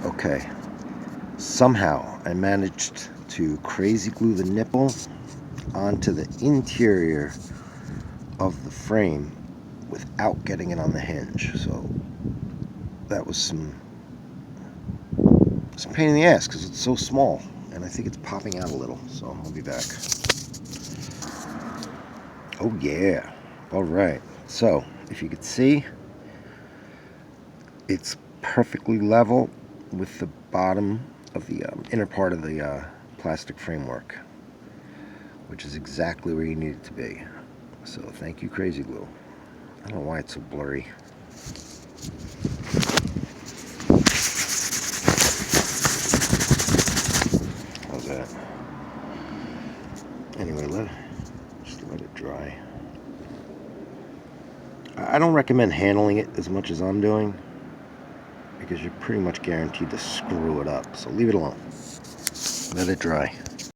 Okay, somehow I managed to crazy glue the nipple onto the interior of the frame without getting it on the hinge. So that was some pain in the ass because it's so small, and I think it's popping out a little. So I'll be back. Oh yeah. All right. So if you could see, it's perfectly level with the bottom of the inner part of the plastic framework, which is exactly where you need it to be. So thank you, Crazy Glue. I don't know why it's so blurry. How's that? Anyway, just let it dry. I don't recommend handling it as much as I'm doing because you're pretty much guaranteed to screw it up. So leave it alone. Let it dry.